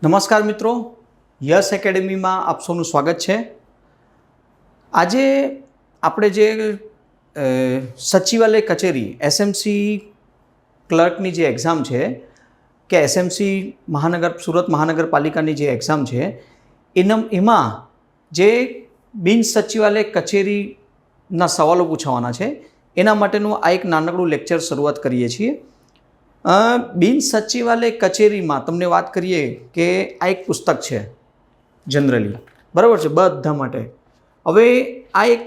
નમસ્કાર મિત્રો, યસ એકેડેમીમાં આપ સૌનું સ્વાગત છે। આજે આપણે જે સચિવાલય કચેરી એસએમસી ક્લર્કની જે એક્ઝામ છે કે એસએમસી સુરત મહાનગરપાલિકાની જે એક્ઝામ છે એમાં જે બિન સચિવાલય કચેરીના સવાલો પૂછવાના છે એના માટેનું આ એક નાનકડું લેક્ચર શરૂઆત કરીએ છીએ। બિન સચિવાલય કચેરીમાં તમને વાત કરીએ કે આ એક પુસ્તક છે જનરલી, બરાબર છે, બધા માટે। હવે આ એક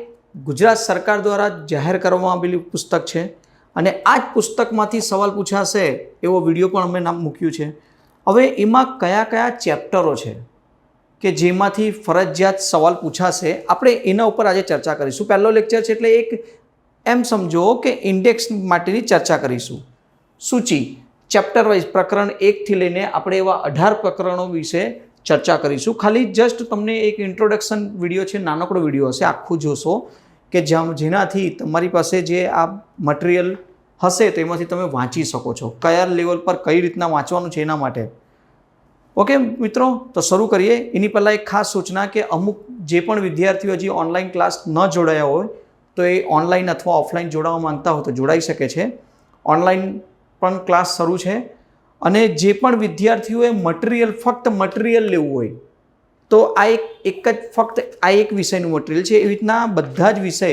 ગુજરાત સરકાર દ્વારા જાહેર કરવામાં આવેલું પુસ્તક છે અને આ જ પુસ્તકમાંથી સવાલ પૂછાશે એવો વિડીયો પણ અમે નામ મૂક્યું છે। હવે એમાં કયા કયા ચેપ્ટરો છે કે જેમાંથી ફરજિયાત સવાલ પૂછાશે, આપણે એના ઉપર આજે ચર્ચા કરીશું। પહેલો લેક્ચર છે એટલે એક એમ સમજો કે ઇન્ડેક્સ માટેની ચર્ચા કરીશું। સૂચિ ચેપ્ટર વાઇઝ પ્રકરણ 1થી લઈને આપણે એવા 18 પ્રકરણો વિશે ચર્ચા કરીશું। ખાલી જસ્ટ તમને એક ઇન્ટ્રોડક્શન વિડીયો છે, નાનકડો વિડીયો હશે, આખું જોશો કે જેનાથી તમારી પાસે જે આ મટીરિયલ હશે તેમાંથી તમે વાંચી શકો છો, કયા લેવલ પર કઈ રીતના વાંચવાનું છે એના માટે। ઓકે મિત્રો, તો શરૂ કરીએ। એની પહેલાં એક ખાસ સૂચના કે અમુક જે પણ વિદ્યાર્થીઓ હજી ઓનલાઈન ક્લાસ ન જોડાયા હોય તો એ ઓનલાઈન અથવા ઓફલાઈન જોડાવા માંગતા હોય તો જોડાઈ શકે છે। ઓનલાઈન પણ ક્લાસ શરૂ છે અને જે પણ વિદ્યાર્થીઓએ ફક્ત મટીરિયલ લેવું હોય તો આ એક જ ફક્ત આ એક વિષયનું મટીરિયલ છે। એવી રીતના બધા જ વિષય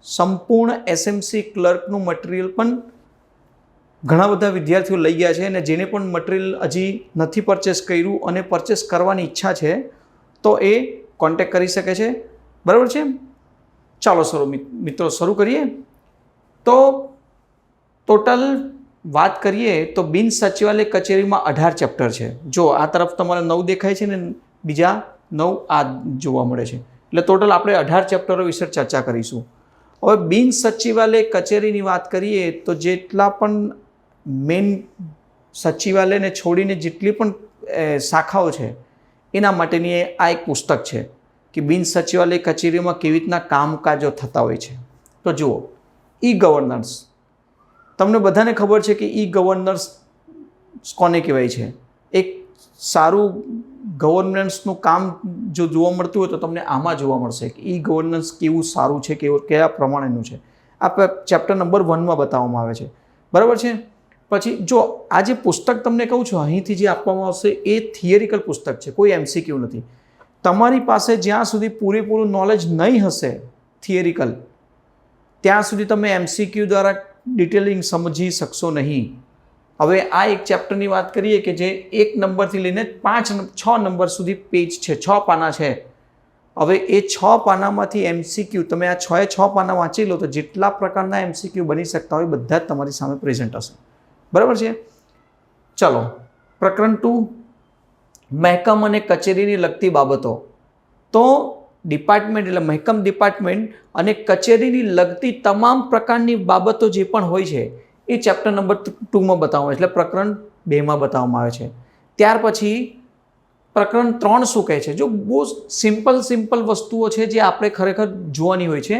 સંપૂર્ણ એસએમસી ક્લર્કનું મટીરિયલ પણ ઘણા બધા વિદ્યાર્થીઓ લઈ ગયા છે અને જેને પણ મટીરિયલ હજી નથી પરચેસ કર્યું અને પરચેસ કરવાની ઈચ્છા છે તો એ કોન્ટેક્ટ કરી શકે છે, બરાબર છે। ચાલો મિત્રો શરૂ કરીએ। તો ટોટલ વાત કરીએ તો બિન સચિવાલય કચેરીમાં 18 ચેપ્ટર છે। જો આ તરફ તમારે 9 દેખાય છે ને બીજા 9 આ જોવા મળે છે, એટલે ટોટલ આપણે 18 ચેપ્ટરો વિશે ચર્ચા કરીશું। હવે બિન સચિવાલય કચેરીની વાત કરીએ તો જેટલા પણ મેઇન સચિવાલયને છોડીને જેટલી પણ શાખાઓ છે એના માટેની આ એક પુસ્તક છે કે બિન સચિવાલય કચેરીમાં કેવી રીતના કામકાજો થતા હોય છે। તો જુઓ, ઈ ગવર્નન્સ, તમને બધાને ખબર છે કે ઈ ગવર્નન્સ કોને કહેવાય છે। એક સારું ગવર્નન્સનું કામ જો જોવા મળતું હોય તો તમને આમાં જોવા મળશે કે ઈ ગવર્નન્સ કેવું સારું છે, કયા પ્રમાણેનું છે। આ ચેપ્ટર નંબર 1માં બતાવવામાં આવે છે, બરાબર છે। પછી જો આ જે પુસ્તક તમને કહું છું અહીંથી જે આપવામાં આવશે એ થિયરિકલ પુસ્તક છે, કોઈ એમસીક્યુ નથી। તમારી પાસે જ્યાં સુધી પૂરેપૂરું નોલેજ નહીં હશે થિયરિકલ, ત્યાં સુધી તમે એમસીક્યુ દ્વારા ડિટેલિંગ સમજી શકશો નહીં। હવે આ એક ચેપ્ટરની વાત કરીએ કે જે 1 નંબરથી લઈને 6 નંબર સુધી પેજ છે, 6 પાના છે। હવે એ 6 પાનામાંથી એમસીક્યુ તમે આ 6 પાના વાંચી લો તો જેટલા પ્રકારના એમસીક્યુ બની શકતા હોય બધા જ તમારી સામે પ્રેઝન્ટ હશે, બરાબર છે। ચલો, પ્રકરણ 2, મહેકમ અને કચેરીની લગતી બાબતો। તો ડિપાર્ટમેન્ટ એટલે મહેકમ ડિપાર્ટમેન્ટ અને કચેરીની લગતી તમામ પ્રકારની બાબતો જે પણ હોય છે એ ચેપ્ટર નંબર 2માં બતાવવામાં આવે છે, એટલે પ્રકરણ 2માં બતાવવામાં આવે છે। ત્યાર પછી પ્રકરણ 3 શું કહે છે? જો બહુ સિમ્પલ વસ્તુઓ છે જે આપણે ખરેખર જોવાની હોય છે।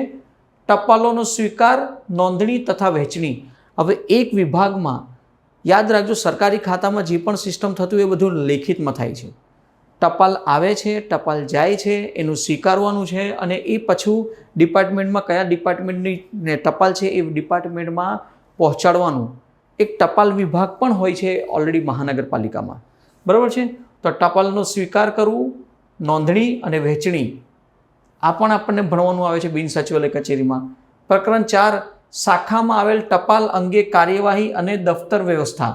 ટપાલોનો સ્વીકાર, નોંધણી તથા વહેંચણી। હવે એક વિભાગમાં યાદ રાખજો, સરકારી ખાતામાં જે પણ સિસ્ટમ થતું એ બધું લેખિતમાં થાય છે। ટપાલ આવે છે, ટપાલ જાય છે, એનું સ્વીકારવાનું છે અને એ પાછું ડિપાર્ટમેન્ટમાં કયા ડિપાર્ટમેન્ટની ટપાલ છે એ ડિપાર્ટમેન્ટમાં પહોંચાડવાનું એક ટપાલ વિભાગ પણ હોય છે ઓલરેડી મહાનગરપાલિકામાં, બરાબર છે। તો ટપાલનો સ્વીકાર કરવું, નોંધણી અને વહેંચણી આ પણ આપણને ભણવાનું આવે છે બિન સચિવાલય કચેરીમાં। પ્રકરણ 4, શાખામાં આવેલ ટપાલ અંગે કાર્યવાહી અને દફતર વ્યવસ્થા।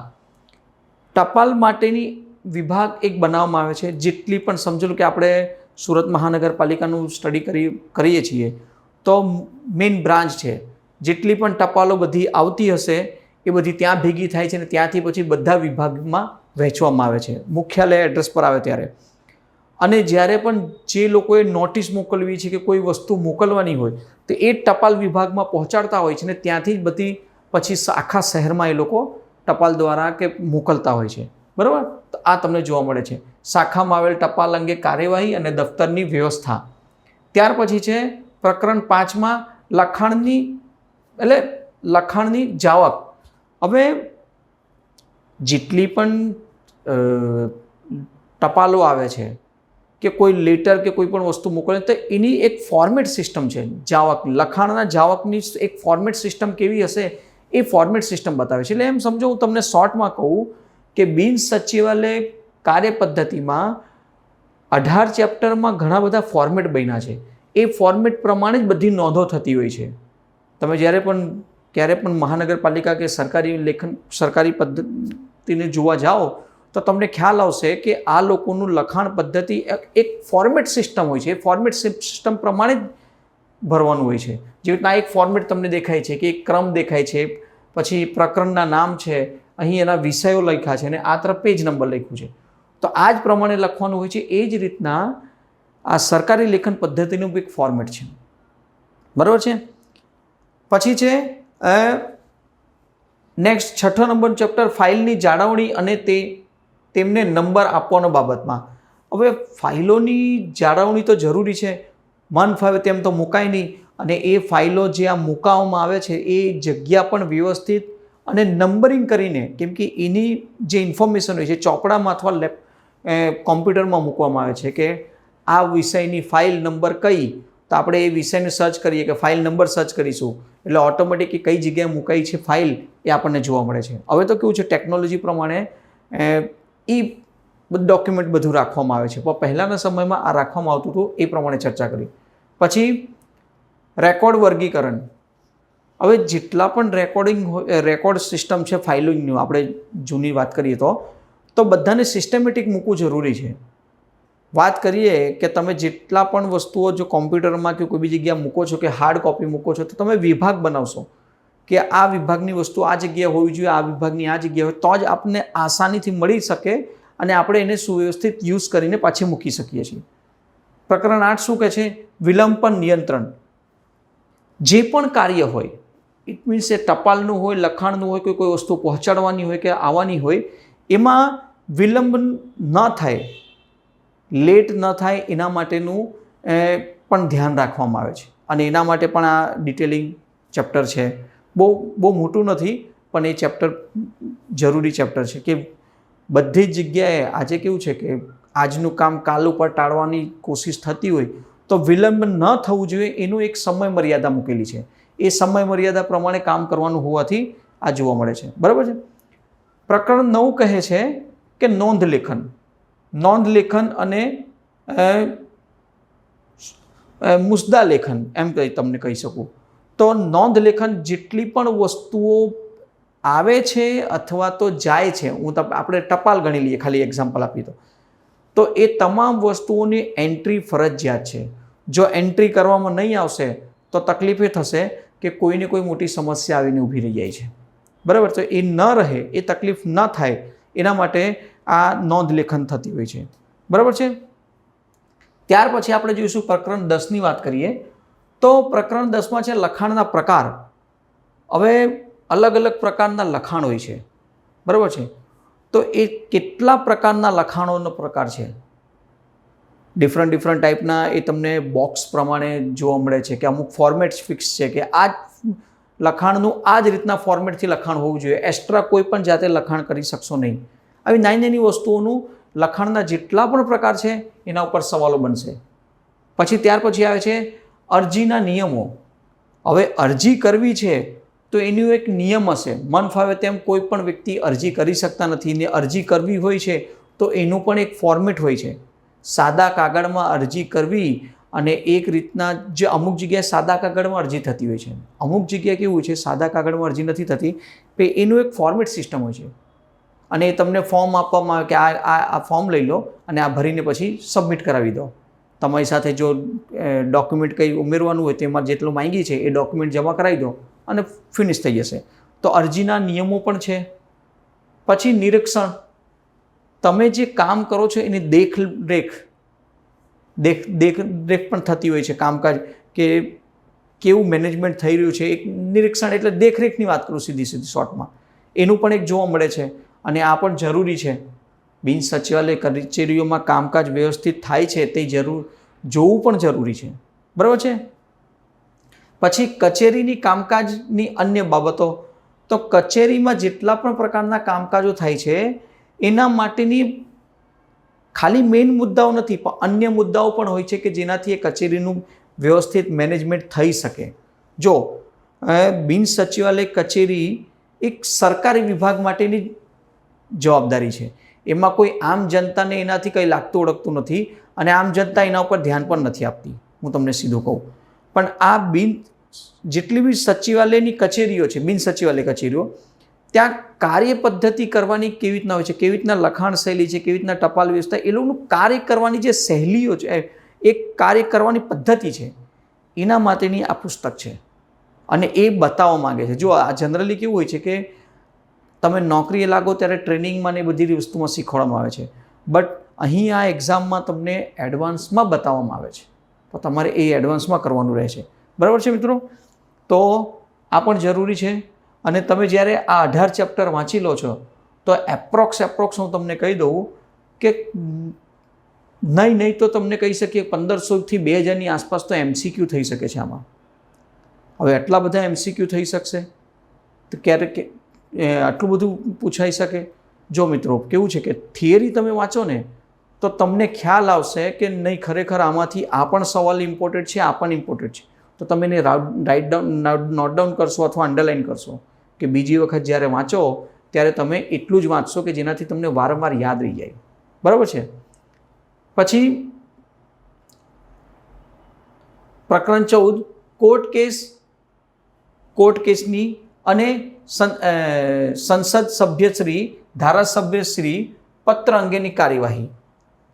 ટપાલ માટેની વિભાગ એક બનાવવામાં આવે છે। જેટલી પણ સમજો કે આપણે સુરત મહાનગરપાલિકાનું સ્ટડી કરીએ છીએ તો મેઇન બ્રાન્ચ છે, જેટલી પણ ટપાલો બધી આવતી હશે એ બધી ત્યાં ભેગી થાય છે અને ત્યાંથી પછી બધા વિભાગમાં વહેંચવામાં આવે છે, મુખ્યાલય એડ્રેસ પર આવે ત્યારે। અને જ્યારે પણ જે લોકોએ નોટિસ મોકલવી છે કે કોઈ વસ્તુ મોકલવાની હોય તો એ ટપાલ વિભાગમાં પહોંચાડતા હોય છે ને ત્યાંથી જ બધી પછી આખા શહેરમાં એ લોકો ટપાલ દ્વારા કે મોકલતા હોય છે, બરાબર। તો આ તમને જોવા મળે છે। શાખામાં આવેલ ટપાલ અંગે કાર્યવાહી અને દફતરની વ્યવસ્થા। ત્યાર પછી છે પ્રકરણ 5માં લખાણની જાવક। હવે જેટલી પણ ટપાલો આવે છે કે કોઈ લેટર કે કોઈ પણ વસ્તુ મોકલે તો એની એક ફોર્મેટ સિસ્ટમ છે. જાવક લખાણના જાવકની એક ફોર્મેટ સિસ્ટમ કેવી હશે એ ફોર્મેટ સિસ્ટમ બતાવે છે. એટલે એમ સમજો હું તમને શોર્ટમાં કહું કે બિન સચિવાલય કાર્ય પદ્ધતિમાં 18 ચેપ્ટરમાં ઘણા બધા ફોર્મેટ બન્યા છે. એ ફોર્મેટ પ્રમાણે જ બધી નોંધો થતી હોય છે. તમે ક્યારે પણ મહાનગરપાલિકા કે સરકારી પદ્ધતિને જોવા જાઓ તો તમને ખ્યાલ આવશે કે આ લોકોનું લખાણ પદ્ધતિ એક ફોર્મેટ સિસ્ટમ હોય છે. એ ફોર્મેટ સિસ્ટમ પ્રમાણે જ ભરવાનું હોય છે. જેવી રીતના એક ફોર્મેટ તમને દેખાય છે કે એક ક્રમ દેખાય છે, પછી પ્રકરણના નામ છે, અહીં એના વિષયો લખ્યા છે અને આ તરફ પેજ નંબર લખ્યું છે. તો આ જ પ્રમાણે લખવાનું હોય છે. એ જ રીતના આ સરકારી લેખન પદ્ધતિનું એક ફોર્મેટ છે. બરાબર છે. પછી છે નેક્સ્ટ 6 નંબર ચેપ્ટર ફાઇલની જાળવણી અને તેમને નંબર આપવાનો બાબતમાં. હવે ફાઇલોની જાળવણી તો જરૂરી છે, મન ફાવે તેમ તો મુકાય નહીં, અને એ ફાઇલો જે આ મુકાવવામાં આવે છે એ જગ્યા પણ વ્યવસ્થિત અને નંબરિંગ કરીને, કેમ કે એની જે ઇન્ફોર્મેશન હોય છે ચોપડામાં અથવા કોમ્પ્યુટરમાં મૂકવામાં આવે છે કે આ વિષયની ફાઇલ નંબર કઈ, તો આપણે એ વિષયને સર્ચ કરીએ કે ફાઇલ નંબર સર્ચ કરીશું એટલે ઓટોમેટિક કઈ જગ્યાએ મુકાઈ છે ફાઇલ એ આપણને જોવા મળે છે. હવે તો કેવું છે ટેકનોલોજી પ્રમાણે ડોક્યુમેન્ટ બધું રાખવામાં આવે છે, પણ પહેલાંના સમયમાં આ રાખવામાં આવતું હતું. એ પ્રમાણે ચર્ચા કરી. પછી રેકોર્ડ વર્ગીકરણ. હવે જેટલા પણ રેકોર્ડ સિસ્ટમ છે ફાઇલિંગનું, આપણે જૂની વાત કરીએ તો બધાને સિસ્ટમેટિક મૂકવું જરૂરી છે. વાત કરીએ કે તમે જેટલા પણ વસ્તુઓ જો કોમ્પ્યુટરમાં કે કોઈ બી જગ્યાએ મૂકો છો કે હાર્ડ કોપી મૂકો છો તો તમે વિભાગ બનાવશો કે આ વિભાગની વસ્તુ આ જગ્યાએ હોવી જોઈએ, આ વિભાગની આ જગ્યાએ હોય તો જ આપણને આસાનીથી મળી શકે અને આપણે એને સુવ્યવસ્થિત યુઝ કરીને પાછી મૂકી શકીએ છીએ. પ્રકરણ 8 શું કહે છે? વિલંબન નિયંત્રણ. જે પણ કાર્ય હોય, ઇટ મીન્સ એ ટપાલનું હોય, લખાણનું હોય, કોઈ વસ્તુ પહોંચાડવાની હોય કે આવવાની હોય, એમાં વિલંબ ન થાય, લેટ ન થાય એના માટેનું પણ ધ્યાન રાખવામાં આવે છે. અને એના માટે પણ આ ડિટેલિંગ ચેપ્ટર છે. બહુ મોટું નથી પણ એ ચેપ્ટર જરૂરી ચેપ્ટર છે કે બધી જ જગ્યાએ આજે કેવું છે કે આજનું કામ કાલ ઉપર ટાળવાની કોશિશ થતી હોય તો વિલંબ ન થવું જોઈએ એનું એક સમય મર્યાદા મૂકેલી છે. એ સમય મર્યાદા પ્રમાણે કામ કરવાનું હોવાથી આ જોવા મળે છે. બરાબર છે. પ્રકરણ 9 કહે છે કે નોંધ લેખન અને મુસદ્દા લેખન, એમ તમને કહી શકું તો નોંધ લેખન જેટલી પણ વસ્તુઓ આવે છે અથવા તો જાય છે, આપણે ટપાલ ગણી લઈએ, ખાલી એક્ઝામ્પલ આપી તો એ તમામ વસ્તુઓની એન્ટ્રી ફરજિયાત છે. જો એન્ટ્રી કરવામાં નહીં આવશે તો તકલીફ એ થશે કે કોઈને કોઈ મોટી સમસ્યા આવીને ઊભી રહી જાય છે. બરાબર. તો એ ન રહે, એ તકલીફ ન થાય એના માટે આ નોંધ લેખન થતી હોય છે. બરાબર છે. ત્યાર પછી આપણે જોઈશું પ્રકરણ 10ની વાત કરીએ તો પ્રકરણ 10માં છે લખાણના પ્રકાર. હવે અલગ અલગ પ્રકારના લખાણ હોય છે. બરાબર છે. તો એ કેટલા પ્રકારના લખાણોનો પ્રકાર છે, ડિફરન્ટ ટાઈપના, એ તમને બોક્સ પ્રમાણે જોવા મળે છે કે અમુક ફોર્મેટ્સ ફિક્સ છે કે આ લખાણનું આ જ રીતના ફોર્મેટથી લખાણ હોવું જોઈએ, એક્સ્ટ્રા કોઈ પણ જાતે લખાણ કરી શકશો નહીં. આવી નાની વસ્તુઓનું લખાણના જેટલા પણ પ્રકાર છે એના ઉપર સવાલો બનશે. ત્યાર પછી આવે છે અરજીના નિયમો. હવે અરજી કરવી છે તો એનો એક નિયમ હશે. મન ફાવે તેમ કોઈ પણ વ્યક્તિ અરજી કરી શકતા નથી ને અરજી કરવી હોય છે તો એનું પણ એક ફોર્મેટ હોય છે. સાદા કાગળમાં અરજી કરવી અને એક રીતના જે અમુક જગ્યાએ સાદા કાગળમાં અરજી થતી હોય છે, અમુક જગ્યાએ કેવું છે સાદા કાગળમાં અરજી નથી થતી, તો એનું એક ફોર્મેટ સિસ્ટમ હોય છે. અને એ તમને ફોર્મ આપવામાં આવે કે આ ફોર્મ લઈ લો અને આ ભરીને પછી સબમિટ કરાવી દો. તમારી સાથે જો ડોક્યુમેન્ટ કંઈ ઉમેરવાનું હોય તેમાં જેટલું માંગી છે એ ડોક્યુમેન્ટ જમા કરાવી દો અને ફિનિશ થઈ જશે. તો અરજીના નિયમો પણ છે. પછી નિરીક્ષણ. તમે જે કામ કરો છો એની દેખરેખ પણ થતી હોય છે. કામકાજ કે કેવું મેનેજમેન્ટ થઈ રહ્યું છે, એક નિરીક્ષણ એટલે દેખરેખની વાત કરું સીધી શોર્ટમાં, એનું પણ એક જોવા મળે છે. અને આ પણ જરૂરી છે. બિન સચિવાલય કચેરીઓમાં કામકાજ વ્યવસ્થિત થાય છે તે જોવું પણ જરૂરી છે. બરાબર છે. પછી કચેરીની કામકાજની અન્ય બાબતો. તો કચેરીમાં જેટલા પણ પ્રકારના કામકાજો થાય છે એના માટેની ખાલી મેઇન મુદ્દાઓ નથી પણ અન્ય મુદ્દાઓ પણ હોય છે કે જેનાથી એ કચેરીનું વ્યવસ્થિત મેનેજમેન્ટ થઈ શકે. જો બિન સચિવાલય કચેરી એક સરકારી વિભાગ માટેની જવાબદારી છે. એમાં કોઈ આમ જનતાને એનાથી કંઈ લાગતું ઓળખતું નથી અને આમ જનતા એના ઉપર ધ્યાન પણ નથી આપતી, હું તમને સીધું કહું. પણ આ જેટલી બી સચિવાલયની કચેરીઓ છે, બિન સચિવાલય કચેરીઓ, ત્યાં કાર્ય પદ્ધતિ કરવાની કેવી રીતના હોય છે, કેવી રીતના લખાણ શૈલી છે, કેવી રીતના ટપાલ વ્યવસ્થા, એ લોકોનું કાર્ય કરવાની જે શૈલીઓ છે, એક કાર્ય કરવાની પદ્ધતિ છે, એના માટેની આ પુસ્તક છે અને એ બતાવવા માગે છે. જો આ જનરલી કેવું હોય છે કે તમે નોકરીએ લાગો ત્યારે ટ્રેનિંગમાં ને બધી વસ્તુમાં શીખવાડવામાં આવે છે, બટ અહીં આ એક્ઝામમાં તમને એડવાન્સમાં બતાવવામાં આવે છે, તો તમારે એ એડવાન્સમાં કરવાનું રહે છે. બરાબર છે મિત્રો? તો આ પણ જરૂરી છે. અને તમે જ્યારે આ 18 ચેપ્ટર વાંચી લો છો તો એપ્રોક્સ હું તમને કહી દઉં કે નહીં તો તમને કહી શકીએ 1500થી 2000ની આસપાસ તો MCQ થઈ શકે છે આમાં. હવે એટલા બધા MCQ થઈ શકશે તો ક્યારેક આટલું બધું પૂછાઈ શકે? જો મિત્રો કેવું છે કે થિયરી તમે વાંચો ને તો તમને ખ્યાલ આવશે કે નહીં ખરેખર આમાંથી આ પણ સવાલ ઇમ્પોર્ટન્ટ છે, આ પણ ઇમ્પોર્ટન્ટ છે. તો તમે એને નોટ ડાઉન કરશો અથવા અંડરલાઇન કરશો કે બીજી વખત જ્યારે વાંચો ત્યારે તમે એટલું જ વાંચશો કે જેનાથી તમને વારંવાર યાદ રહી જાય. બરાબર છે? પછી પ્રકરણ 14 કોર્ટ કેસની અને સંસદ સભ્યશ્રી, ધારાસભ્યશ્રી પત્ર અંગેની કાર્યવાહી.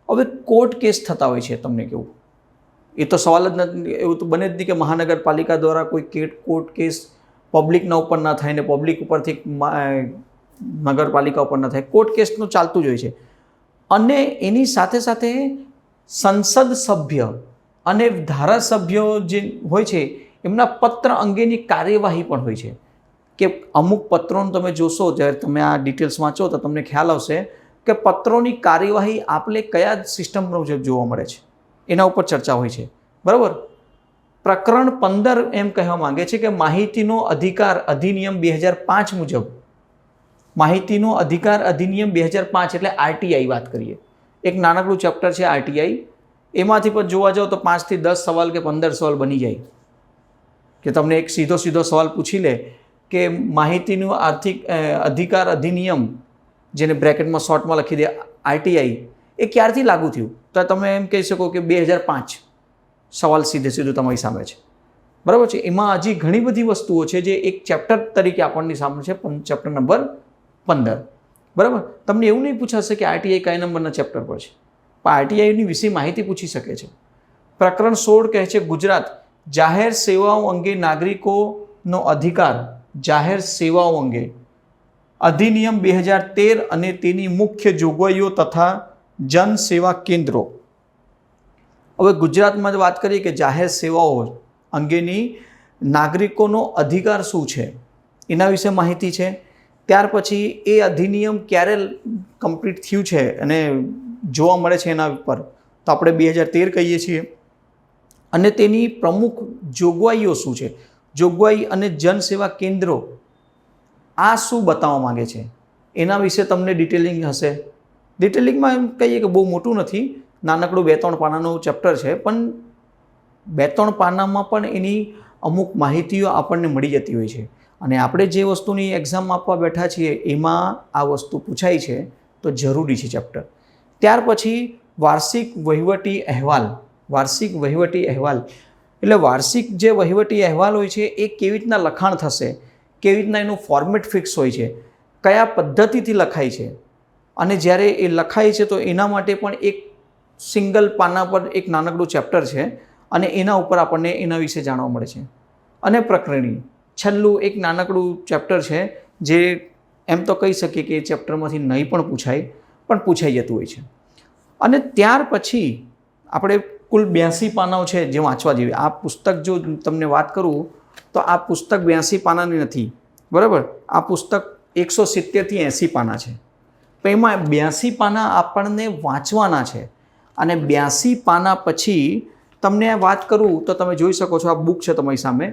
હવે કોર્ટ કેસ થતા હોય છે, તમને કેવું એ તો સવાલ જ નથી, એવું તો બને જ નહીં કે મહાનગરપાલિકા દ્વારા કોઈ કોર્ટ કેસ પબ્લિકના ઉપર ના થાય ને પબ્લિક ઉપરથી નગરપાલિકા ઉપર ના થાય. કોર્ટ કેસનું ચાલતું જ હોય છે. અને એની સાથે સાથે સંસદ સભ્ય અને ધારાસભ્યો જે હોય છે એમના પત્ર અંગેની કાર્યવાહી પણ હોય છે. કે અમુક પત્રોનું તમે જોશો, જ્યારે તમે આ ડિટેલ્સ વાંચો તો તમને ખ્યાલ આવશે કે પત્રોની કાર્યવાહી આપણે કયા સિસ્ટમ મુજબ જોવા મળે છે એના ઉપર ચર્ચા હોય છે. બરાબર? પ્રકરણ 15 એમ કહેવા માંગે છે કે માહિતીનો અધિકાર અધિનિયમ 2005 મુજબ, માહિતીનો અધિકાર અધિનિયમ 2005 એટલે RTI વાત કરીએ, એક નાનકડું ચેપ્ટર છે RTI. એમાંથી પણ જોવા જાઓ તો 5 થી 10 સવાલ કે 15 સવાલ બની જાય કે તમને એક સીધો સવાલ પૂછી લે કે માહિતીનું અધિકાર અધિનિયમ, જેને બ્રેકેટમાં શોર્ટમાં લખી દે RTI, એ ક્યારથી લાગુ થયું? તો તમે એમ કહી શકો કે 2005. સવાલ સીધું તમારી સામે છે. બરાબર છે? એમાં હજી ઘણી બધી વસ્તુઓ છે જે એક ચેપ્ટર તરીકે આપણની સામે છે, ચેપ્ટર નંબર 15. બરાબર? તમને એવું નહીં પૂછાશે કે RTI કયા નંબરના ચેપ્ટર પર છે, પણ RTIની વિશે માહિતી પૂછી શકે છે. પ્રકરણ 16 કહે છે ગુજરાત જાહેર સેવાઓ અંગે નાગરિકોનો અધિકાર, જાહેર સેવાઓ અંગે અધિનિયમ 2013 અને તેની મુખ્ય જોગવાઈઓ તથા જન સેવા કેન્દ્રો. હવે ગુજરાતમાં જ વાત કરીએ કે જાહેર સેવાઓ અંગેની નાગરિકોનો અધિકાર શું છે એના વિશે માહિતી છે. ત્યાર પછી એ અધિનિયમ ક્યારે કમ્પ્લીટ થયું છે અને જોવા મળે છે એના ઉપર તો આપણે 2013 કહીએ છીએ. અને તેની પ્રમુખ જોગવાઈઓ શું છે, જોગવાઈ અને જનસેવા કેન્દ્રો આ શું બતાવવા માંગે છે એના વિશે તમને ડિટેલિંગ હશે. ડિટેલિંગમાં એમ કહીએ કે બહુ મોટું નથી, નાનકડું 2-3 પાનાનું ચેપ્ટર છે, પણ 2-3 પાનામાં પણ એની અમુક માહિતીઓ આપણને મળી જતી હોય છે. અને આપણે જે વસ્તુની એક્ઝામ આપવા બેઠા છીએ એમાં આ વસ્તુ પૂછાય છે તો જરૂરી છે ચેપ્ટર. ત્યાર પછી વાર્ષિક વહીવટી અહેવાલ. વાર્ષિક વહીવટી અહેવાલ એટલે વાર્ષિક જે વહીવટી અહેવાલ હોય છે એ કેવી રીતના લખાણ થશે, કેવી રીતના એનું ફોર્મેટ ફિક્સ હોય છે, કયા પદ્ધતિથી લખાય છે, અને જ્યારે એ લખાય છે તો એના માટે પણ એક સિંગલ પાના પર એક નાનકડું ચેપ્ટર છે અને એના ઉપર આપણને એના વિશે જાણવા મળે છે. અને પ્રકરણી છેલ્લું એક નાનકડું ચેપ્ટર છે જે એમ તો કહી શકીએ કે એ ચેપ્ટરમાંથી નહીં પણ પૂછાય પણ પૂછાઈ જતું હોય છે. અને ત્યાર પછી આપણે કુલ 82 પાનાઓ છે જે વાંચવા જેવી. આ પુસ્તક જો તમને વાત કરું તો આ પુસ્તક 82 પાનાની નથી. બરાબર? આ પુસ્તક 170 થી 80 પાના છે. તો એમાં 82 પાના આપણને વાંચવાના છે. અને 82 પાના પછી તમને વાત કરું તો તમે જોઈ શકો છો, આ બુક છે તમારી સામે,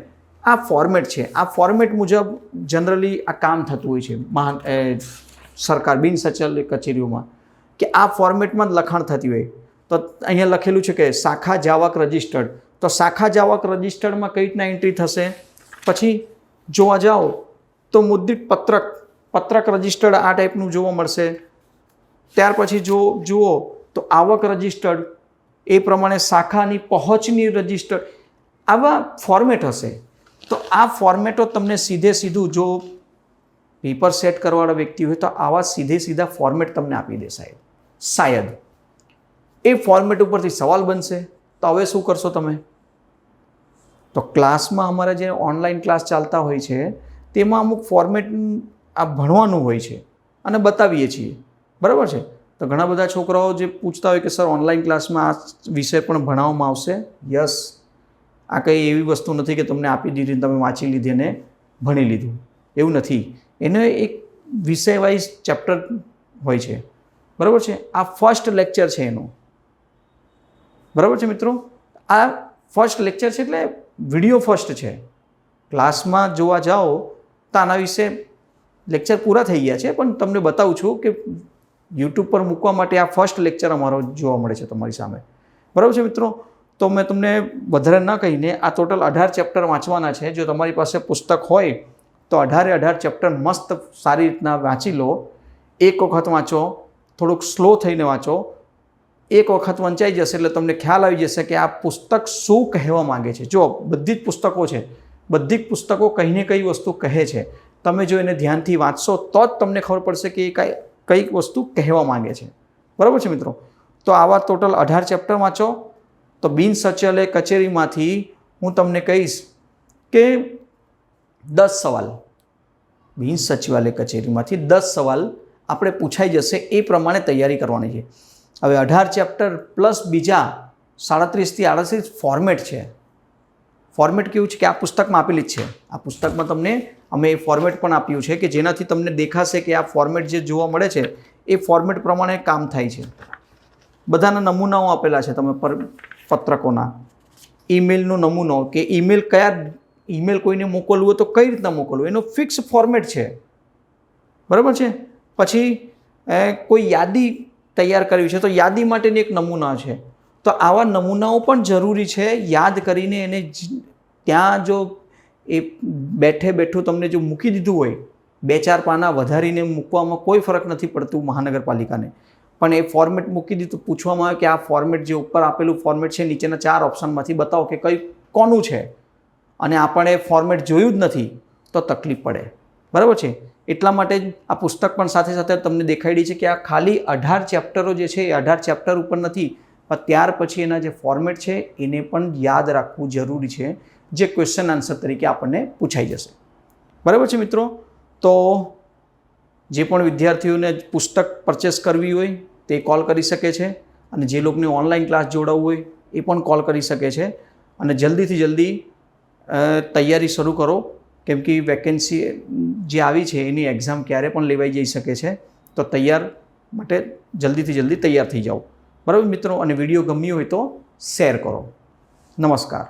આ ફોર્મેટ છે. આ ફોર્મેટ મુજબ જનરલી આ કામ થતું હોય છે સરકાર બિન સચિવાલય કચેરીઓમાં કે આ ફોર્મેટમાં જ લખાણ થતી હોય તો અહીંયા લખેલું છે કે શાખા જાવક રજિસ્ટર્ડ, તો શાખા જાવક રજિસ્ટર્ડમાં કઈ રીતના એન્ટ્રી થશે. પછી જોવા જાઓ તો મુદ્રિત પત્રક રજિસ્ટર્ડ આ ટાઈપનું જોવા મળશે. ત્યાર પછી જુઓ તો આવક રજિસ્ટર્ડ, એ પ્રમાણે શાખાની પહોંચની રજિસ્ટર્ડ, આવા ફોર્મેટ હશે. તો આ ફોર્મેટો તમને સીધું જો પેપર સેટ કરવાવાળા વ્યક્તિ હોય તો આવા સીધા ફોર્મેટ તમને આપી દે શાયદ એ ફોર્મેટ ઉપરથી સવાલ બનશે. તો હવે શું કરશો તમે? તો ક્લાસમાં અમારા જે ઓનલાઈન ક્લાસ ચાલતા હોય છે તેમાં અમુક ફોર્મેટ આ ભણવાનું હોય છે અને બતાવીએ છીએ, બરાબર છે. તો ઘણા બધા છોકરાઓ જે પૂછતા હોય કે સર ઓનલાઈન ક્લાસમાં આ વિષય પણ ભણાવવામાં આવશે. યસ, આ કંઈ એવી વસ્તુ નથી કે તમને આપી દીધી તમે વાંચી લીધી અને ભણી લીધું, એવું નથી. એનો એક વિષય વાઇઝ ચેપ્ટર હોય છે, બરાબર છે. આ ફર્સ્ટ લેક્ચર છે એનો, બરાબર છે મિત્રો. આ ફર્સ્ટ લેક્ચર છે એટલે વિડીયો ફર્સ્ટ છે. ક્લાસમાં જોવા જાઓ તો આના વિશે લેક્ચર પૂરા થઈ ગયા છે, પણ તમને બતાવું છું કે યુટ્યુબ પર મૂકવા માટે આ ફર્સ્ટ લેક્ચર અમારો જોવા મળે છે તમારી સામે, બરાબર છે મિત્રો. તો મેં તમને વધારે ન કહીને આ ટોટલ 18 ચેપ્ટર વાંચવાના છે. જો તમારી પાસે પુસ્તક હોય તો 18 ચેપ્ટર મસ્ત સારી રીતના વાંચી લો. એક વખત વાંચો, થોડુંક સ્લો થઈને વાંચો. એક વખત વંચાઈ જશે એટલે તમને ખ્યાલ આવી જશે કે આ પુસ્તક શું કહેવા માગે છે. જો બધી જ પુસ્તકો છે, બધી જ પુસ્તકો કંઈ ને કઈ વસ્તુ કહે છે. તમે જો એને ધ્યાનથી વાંચશો તો જ તમને ખબર પડશે કે એ કઈ વસ્તુ કહેવા માંગે છે, બરાબર છે મિત્રો. તો આવા ટોટલ 18 ચેપ્ટર વાંચો. તો બિન સચિવાલય કચેરીમાંથી હું તમને કહીશ કે 10 સવાલ, બિન સચિવાલય કચેરીમાંથી 10 સવાલ આપણે પૂછાઈ જશે, એ પ્રમાણે તૈયારી કરવાની છે. હવે 18 ચેપ્ટર પ્લસ બીજા 37 થી 38 ફોર્મેટ છે. ફોર્મેટ કેવું છે કે આ પુસ્તકમાં આપેલી જ છે. આ પુસ્તકમાં તમને અમે એ ફોર્મેટ પણ આપ્યું છે કે જેનાથી તમને દેખાશે કે આ ફોર્મેટ જે જોવા મળે છે એ ફોર્મેટ પ્રમાણે કામ થાય છે. બધાના નમૂનાઓ આપેલા છે તમે પત્રકોના. ઈમેલનો નમૂનો કે ઈમેલ કોઈને મોકલવું હોય તો કઈ રીતના મોકલવું એનો ફિક્સ ફોર્મેટ છે, બરાબર છે. પછી કોઈ યાદી તૈયાર કરવી છે તો યાદી માટેની એક નમૂના છે. તો આવા નમૂનાઓ પણ જરૂરી છે. યાદ કરીને એને ત્યાં જો એ બેઠું તમને જો મૂકી દીધું હોય, 2-4 પાના વધારીને મૂકવામાં કોઈ ફરક નથી પડતું મહાનગરપાલિકાને, પણ એ ફોર્મેટ મૂકી દીધું, પૂછવામાં આવે કે આ ફોર્મેટ જે ઉપર આપેલું ફોર્મેટ છે નીચેના 4 ઓપ્શનમાંથી બતાવો કે કઈ કોનું છે, અને આપણે ફોર્મેટ જોયું જ નથી તો તકલીફ પડે, બરાબર છે. એટલા માટે જ આ પુસ્તક પણ સાથે સાથે તમને દેખાડી છે કે આ ખાલી 18 ચેપ્ટરો જે છે એ 18 ચેપ્ટર ઉપર નથી, પણ ત્યાર પછી એના જે ફોર્મેટ છે એને પણ યાદ રાખવું જરૂરી છે, જે ક્વેશ્ચન આન્સર તરીકે આપણને પૂછાઈ જશે, બરાબર છે મિત્રો. તો જે પણ વિદ્યાર્થીઓને પુસ્તક પરચેસ કરવી હોય તે કોલ કરી શકે છે, અને જે લોકોને ઓનલાઈન ક્લાસ જોડાવવું હોય એ પણ કોલ કરી શકે છે. અને જલ્દીથી જલ્દી તૈયારી શરૂ કરો, કેમ કે વેકેન્સી જે આવી છે એની એક્ઝામ ક્યારે પણ લેવાઈ જઈ શકે છે. તો તૈયાર માટે જલ્દીથી જલ્દી તૈયાર થઈ જાઓ, બરાબર મિત્રો. અને વિડીયો ગમ્યો હોય તો શેર કરો. નમસ્કાર.